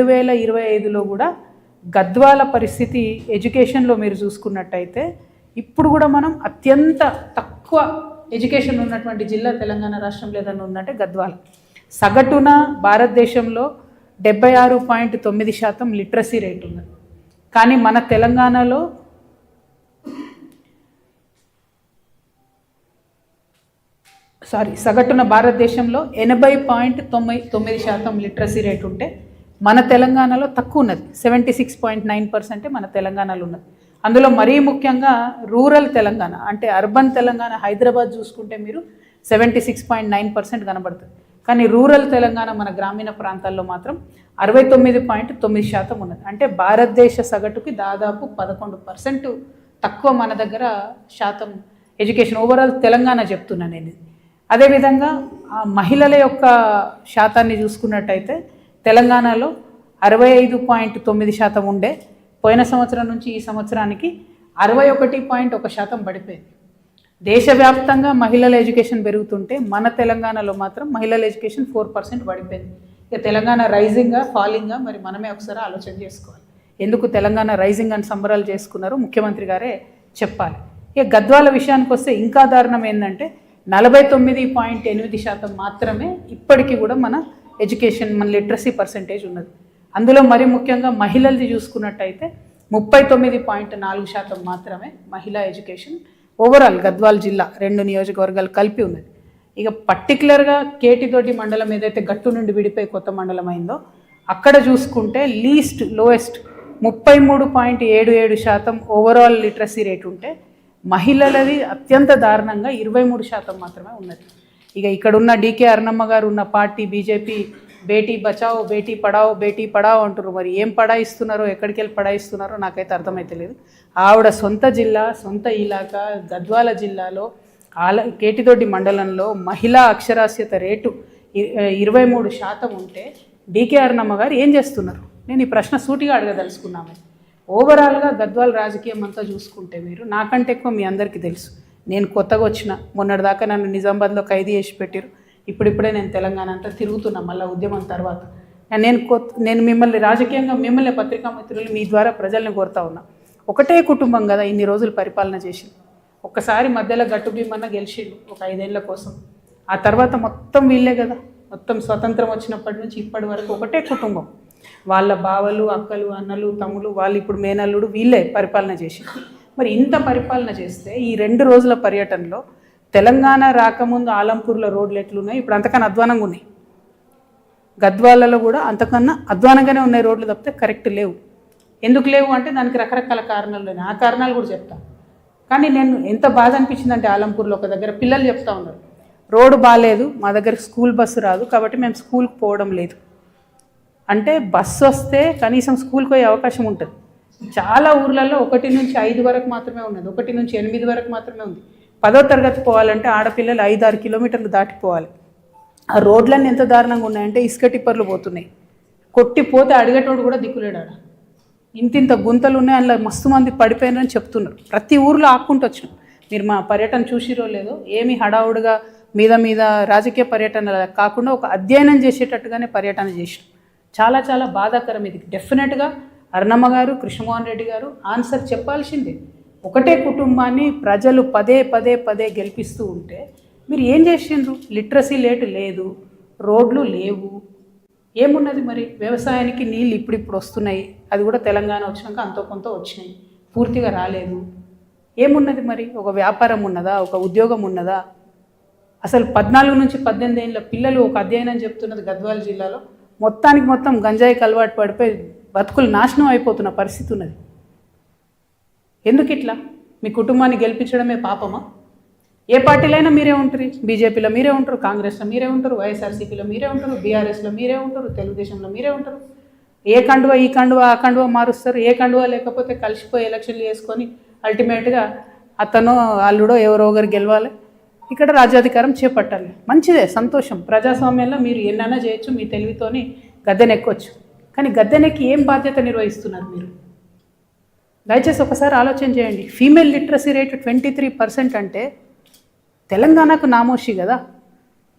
2025లో కూడా గద్వాల పరిస్థితి ఎడ్యుకేషన్లో మీరు చూసుకున్నట్టయితే ఇప్పుడు కూడా మనం అత్యంత తక్కువ ఎడ్యుకేషన్ ఉన్నటువంటి జిల్లా తెలంగాణ రాష్ట్రంలో ఏదైనా ఉందంటే గద్వాల. సగటున భారతదేశంలో 76.9% లిటరసీ రేట్ ఉంది. కానీ మన తెలంగాణలో సగటున భారతదేశంలో 80.9% లిటరసీ రేట్ ఉంటే మన తెలంగాణలో తక్కువ ఉన్నది. 76.9% మన తెలంగాణలో ఉన్నది. అందులో మరీ ముఖ్యంగా రూరల్ తెలంగాణ అంటే అర్బన్ తెలంగాణ హైదరాబాద్ చూసుకుంటే మీరు 76.9% కనబడుతుంది. కానీ రూరల్ తెలంగాణ మన గ్రామీణ ప్రాంతాల్లో మాత్రం 69.9% ఉన్నది. అంటే భారతదేశ సగటుకి దాదాపు 11% తక్కువ మన దగ్గర శాతం ఎడ్యుకేషన్ ఓవరాల్ తెలంగాణ చెప్తున్నాను నేను. అదేవిధంగా మహిళల యొక్క శాతాన్ని చూసుకున్నట్టయితే తెలంగాణలో 65.9% ఉండే పోయిన సంవత్సరం నుంచి ఈ సంవత్సరానికి 61.1% పడిపోయింది. దేశవ్యాప్తంగా మహిళల ఎడ్యుకేషన్ పెరుగుతుంటే మన తెలంగాణలో మాత్రం మహిళల ఎడ్యుకేషన్ 4% పడిపోయింది. ఇక తెలంగాణ రైజింగా ఫాలింగా మరి మనమే ఒకసారి ఆలోచన చేసుకోవాలి. ఎందుకు తెలంగాణ రైజింగ్ అని సంబరాలు చేసుకున్నారో ముఖ్యమంత్రి గారే చెప్పాలి. ఇక గద్వాల విషయానికి వస్తే ఇంకా దారుణం ఏంటంటే 49.8% మాత్రమే ఇప్పటికీ కూడా మన ఎడ్యుకేషన్ మన లిటరసీ పర్సెంటేజ్ ఉన్నది. అందులో మరి ముఖ్యంగా మహిళలది చూసుకున్నట్టయితే 39.4% మాత్రమే మహిళా ఎడ్యుకేషన్ ఓవరాల్ గద్వాల జిల్లా 2 నియోజకవర్గాలు కలిపి ఉన్నది. ఇక పర్టికులర్గా కేటితోటి మండలం ఏదైతే గట్టు నుండి విడిపోయి కొత్త మండలం అయిందో అక్కడ చూసుకుంటే లోయెస్ట్ 33.77% ఓవరాల్ లిటరసీ రేట్ ఉంటే మహిళలది అత్యంత దారుణంగా 23% మాత్రమే ఉన్నది. ఇక ఇక్కడున్న డికే అరుణమ్మ గారు ఉన్న పార్టీ బీజేపీ బేటీ బచావో బేటీ పడావో అంటున్నారు. మరి ఏం పడాయిస్తున్నారో ఎక్కడికి వెళ్ళి పడాయిస్తున్నారో నాకైతే అర్థమైతే లేదు. ఆవిడ సొంత జిల్లా సొంత ఇలాకా గద్వాల జిల్లాలో కేటితోటి మండలంలో మహిళా అక్షరాస్యత రేటు 23% ఉంటే డికే అరుణమ్మ గారు ఏం చేస్తున్నారు? నేను ఈ ప్రశ్న సూటిగా అడగదలుచుకున్నాను. ఓవరాల్గా గద్వాల రాజకీయం అంతా చూసుకుంటే మీరు నాకంటే ఎక్కువ మీ అందరికీ తెలుసు. నేను కొత్తగా వచ్చిన మొన్నటిదాకా నన్ను నిజామాబాద్లో ఖైదీ చేసి పెట్టారు. ఇప్పుడిప్పుడే నేను తెలంగాణ అంతా తిరుగుతున్నా మళ్ళీ ఉద్యమం తర్వాత. నేను మిమ్మల్ని రాజకీయంగా మిమ్మల్ని పత్రికా మిత్రులు మీ ద్వారా ప్రజల్ని కోరుతా ఉన్నా. ఒకటే కుటుంబం కదా ఇన్ని రోజులు పరిపాలన చేసింది. ఒక్కసారి మధ్యలో గట్టు భీమన్న గెలిచిండు ఒక 5 ఏళ్ల కోసం. ఆ తర్వాత మొత్తం వీళ్ళే కదా, మొత్తం స్వతంత్రం వచ్చినప్పటి నుంచి ఇప్పటి వరకు ఒకటే కుటుంబం. వాళ్ళ బావలు అక్కలు అన్నలు తమ్ములు వాళ్ళు ఇప్పుడు మేనల్లుడు వీళ్ళే పరిపాలన చేసి. మరి ఇంత పరిపాలన చేస్తే ఈ 2 రోజుల పర్యటనలో తెలంగాణ రాకముందు ఆలంపూర్లో రోడ్లు ఎట్లున్నాయి, ఇప్పుడు అంతకన్నా అధ్వానంగా ఉన్నాయి. గద్వాలలో కూడా అంతకన్నా అధ్వానంగానే ఉన్నాయి రోడ్లు తప్పితే కరెక్ట్ లేవు. ఎందుకు లేవు అంటే దానికి రకరకాల కారణాలు ఉన్నాయి. ఆ కారణాలు కూడా చెప్తాను. కానీ నేను ఎంత బాధ అనిపించిందంటే ఆలంపూర్లో ఒక దగ్గర పిల్లలు చెప్తా ఉన్నారు, రోడ్డు బాగాలేదు, మా దగ్గర స్కూల్ బస్సు రాదు కాబట్టి మేము స్కూల్కి పోవడం లేదు. అంటే బస్సు వస్తే కనీసం స్కూల్కి పోయే అవకాశం ఉంటుంది. చాలా ఊర్లలో 1 నుంచి 5 వరకు మాత్రమే ఉన్నది, 1 నుంచి 8 వరకు మాత్రమే ఉంది. 10వ తరగతి పోవాలంటే ఆడపిల్లలు 5-6 కిలోమీటర్లు దాటిపోవాలి. ఆ రోడ్లన్నీ ఎంత దారుణంగా ఉన్నాయంటే ఇసుక టిప్పర్లు పోతున్నాయి. కొట్టిపోతే అడిగేటోడు కూడా దిక్కులేడు. ఆడ ఇంతింత గుంతలు ఉన్నాయి, అందులో మస్తు మంది పడిపోయినారని చెప్తున్నారు. ప్రతి ఊర్లో ఆక్కుంటూ వచ్చినాం. మీరు మా పర్యటన చూసిరో లేదో, ఏమి హడావుడిగా మీద రాజకీయ పర్యటన కాకుండా ఒక అధ్యయనం చేసేటట్టుగానే పర్యటన చేసినాం. చాలా చాలా బాధాకరం ఇది. డెఫినెట్గా అరుణమ్మ గారు కృష్ణమోహన్ రెడ్డి గారు ఆన్సర్ చెప్పాల్సిందే. ఒకటే కుటుంబాన్ని ప్రజలు పదే గెలిపిస్తూ ఉంటే మీరు ఏం చేసిండ్రు? లిటరసీ రేటు లేదు, రోడ్లు లేవు, ఏమున్నది మరి? వ్యవసాయానికి నీళ్ళు ఇప్పుడు వస్తున్నాయి, అది కూడా తెలంగాణ వచ్చినాక అంతో కొంత వచ్చినాయి, పూర్తిగా రాలేదు. ఏమున్నది మరి? ఒక వ్యాపారం ఉన్నదా? ఒక ఉద్యోగం ఉన్నదా? అసలు 14 నుంచి 18 ఏళ్ళ పిల్లలు ఒక అధ్యయనం చెప్తున్నది గద్వాల జిల్లాలో మొత్తం గంజాయికి అలవాటు పడిపోయి బతుకులు నాశనం అయిపోతున్న పరిస్థితి ఉన్నది. ఎందుకు ఇట్లా? మీ కుటుంబాన్ని గెలిపించడమే పాపమా? ఏ పార్టీలో అయినా మీరే ఉంటారు. బీజేపీలో మీరే ఉంటారు, కాంగ్రెస్లో మీరే ఉంటారు, వైఎస్ఆర్సీపీలో మీరే ఉంటారు, బీఆర్ఎస్లో మీరే ఉంటారు, తెలుగుదేశంలో మీరే ఉంటారు. ఏ కండువా ఈ కండువా ఆ కండువా మారుస్తారు. ఏ కండువా లేకపోతే కలిసిపోయి ఎలక్షన్లు చేసుకొని అల్టిమేట్గా అతనో అల్లుడో ఎవరో ఒకరు గెలవాలి, ఇక్కడ రాజ్యాధికారం చేపట్టాలి. మంచిదే, సంతోషం. ప్రజాస్వామ్యంలో మీరు ఎన్నైనా చేయొచ్చు, మీ తెలివితోని గద్దెనెక్కొచ్చు. కానీ గద్దెనెక్కి ఏం బాధ్యత నిర్వహిస్తున్నారు మీరు? దయచేసి ఒకసారి ఆలోచన చేయండి. ఫీమేల్ లిటరసీ రేటు 23% అంటే తెలంగాణకు నామోషి కదా.